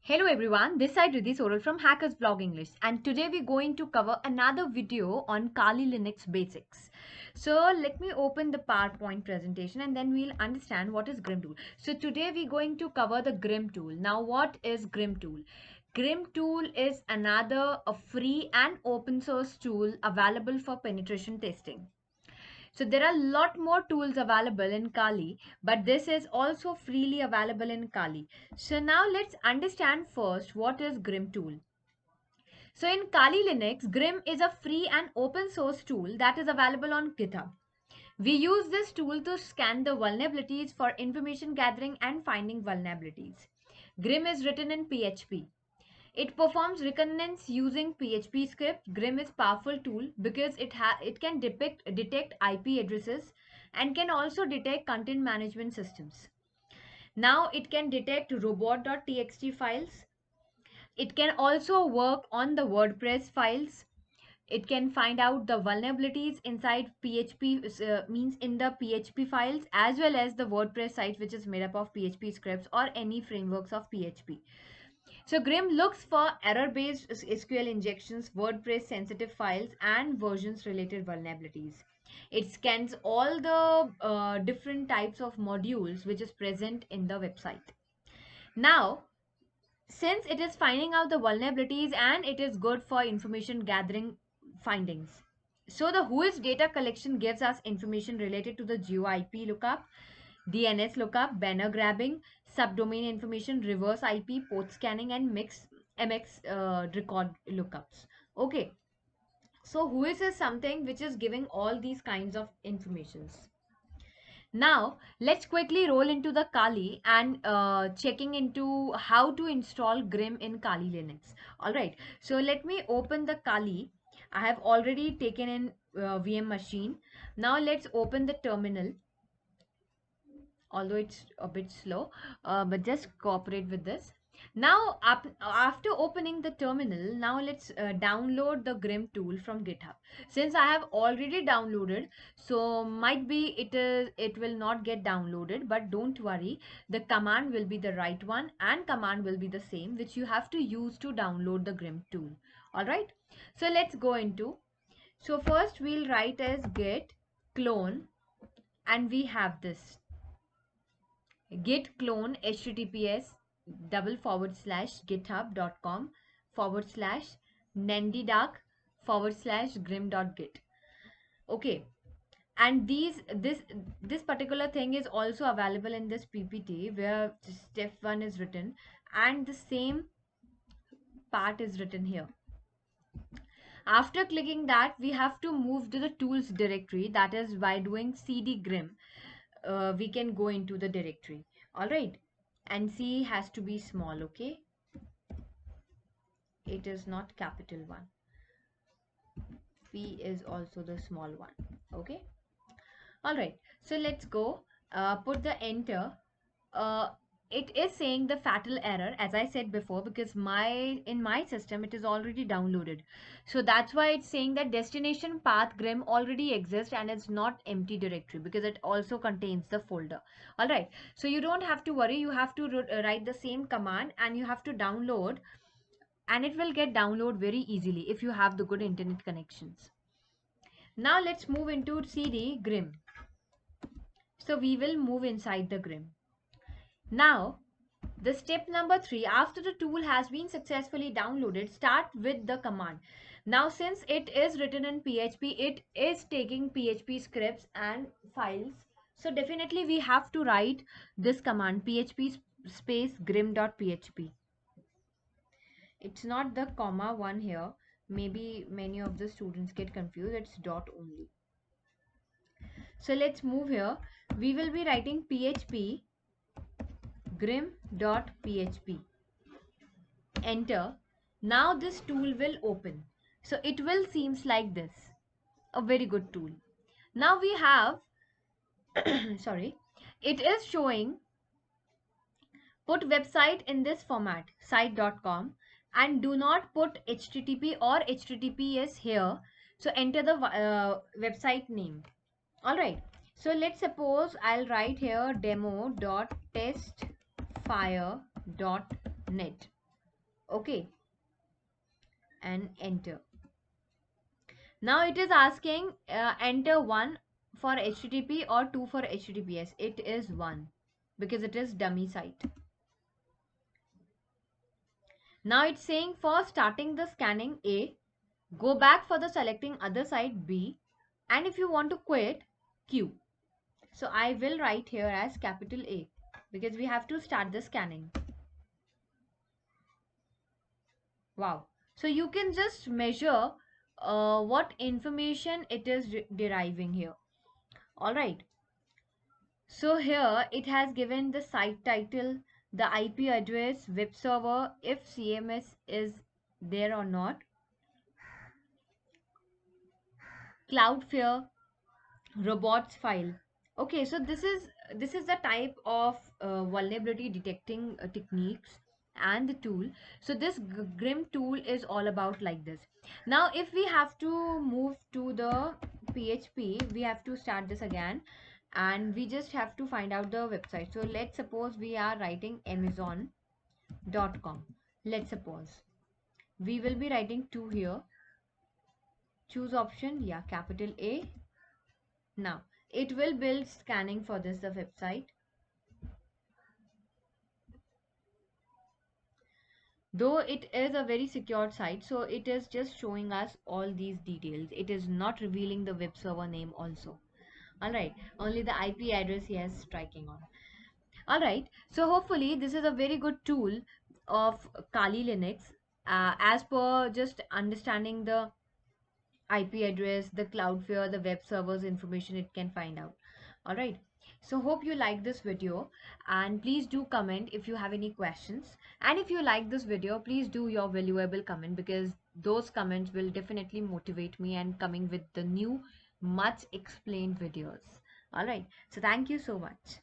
Hello everyone, this side Riddhi Soral from Hackers Blog English, and today we're going to cover another video on Kali Linux basics. So let me open the PowerPoint presentation and then we'll understand what is Grim tool. So today we're going to cover the Grim tool. Now what is Grim tool? Grim tool is another a free and open source tool available for penetration testing. So there are a lot more tools available in Kali, but this is also freely available in Kali. So now let's understand first what is Grim tool. So in Kali Linux, Grim is a free and open source tool that is available on GitHub. We use this tool to scan the vulnerabilities for information gathering and finding vulnerabilities. Grim is written in PHP. It performs reconnaissance using PHP script. Grim is powerful tool because it can detect IP addresses and can also detect content management systems. Now it can detect robot.txt files. It can also work on the WordPress files. It can find out the vulnerabilities inside PHP means in the PHP files as well as the WordPress site which is made up of PHP scripts or any frameworks of PHP. So Grim looks for error-based SQL injections, WordPress-sensitive files, and versions-related vulnerabilities. It scans all the different types of modules which is present in the website. Now, since it is finding out the vulnerabilities and it is good for information gathering findings. So the Whois data collection gives us information related to the GeoIP lookup, DNS lookup, banner grabbing, subdomain information, reverse IP, port scanning, and MX record lookups. Okay, so Whois is something which is giving all these kinds of informations. Now, let's quickly roll into the Kali and checking into how to install Grim in Kali Linux. All right, so let me open the Kali. I have already taken in VM machine. Now let's open the terminal, although it's a bit slow, but just cooperate with this. Now after opening the terminal, now let's download the Grim tool from GitHub. Since I have already downloaded, so might be it will not get downloaded, but don't worry, the command will be the right one and command will be the same which you have to use to download the Grim tool. All right, so let's go into, so first we'll write as git clone, and we have this git clone https double forward slash github.com forward slash nendidark forward slash grim.git. Okay, and this particular thing is also available in this ppt where step 1 is written and the same part is written here. After clicking that, we have to move to the tools directory, that is by doing cd grim. We can go into the directory. All right, and C has to be small. Okay, it is not capital one. P is also the small one. Okay, all right, so let's go. Put the enter. uh, it is saying the fatal error as I said before, because in my system it is already downloaded, so that's why it's saying that destination path Grim already exists and it's not empty directory because it also contains the folder. All right, so you don't have to worry, you have to write the same command and you have to download, and it will get download very easily if you have the good internet connections. Now let's move into cd Grim. So we will move inside the Grim. Now, the step number 3, after the tool has been successfully downloaded, start with the command. Now, since it is written in PHP, it is taking PHP scripts and files. So definitely we have to write this command, php space grim.php. It's not the comma one here. Maybe many of the students get confused. It's dot only. So let's move here. We will be writing php grim.php. Enter. Now this tool will open. So it will seems like this. A very good tool. Now we have sorry, it is showing put website in this format, site.com, and do not put http or https here. So enter the website name. All right, so let's suppose I'll write here demo.testfire.net. Okay, and enter. Now it is asking enter 1 for HTTP or 2 for HTTPS. It is 1 because it is dummy site. Now it's saying for starting the scanning A, go back for the selecting other site B, and if you want to quit, Q. So I will write here as capital A because we have to start the scanning. Wow. So you can just measure what information it is deriving here. All right. So here it has given the site title, the IP address, web server, if CMS is there or not, Cloudflare, robots file. Okay, so this is the type of vulnerability detecting techniques and the tool. So this grim tool is all about like this. Now if we have to move to the PHP, we have to start this again, and we just have to find out the website. So let's suppose we are writing amazon.com. Let's suppose we will be writing to here, choose option, yeah, capital A. Now it will build scanning for this the website. Though it is a very secure site, so it is just showing us all these details. It is not revealing the web server name also. Alright, only the IP address he is striking on. Alright, so hopefully this is a very good tool of Kali Linux as per just understanding the IP address, the Cloudflare, the web servers information it can find out. All right. So hope you like this video, and please do comment if you have any questions. And if you like this video, please do your valuable comment because those comments will definitely motivate me and coming with the new much explained videos. All right. So thank you so much.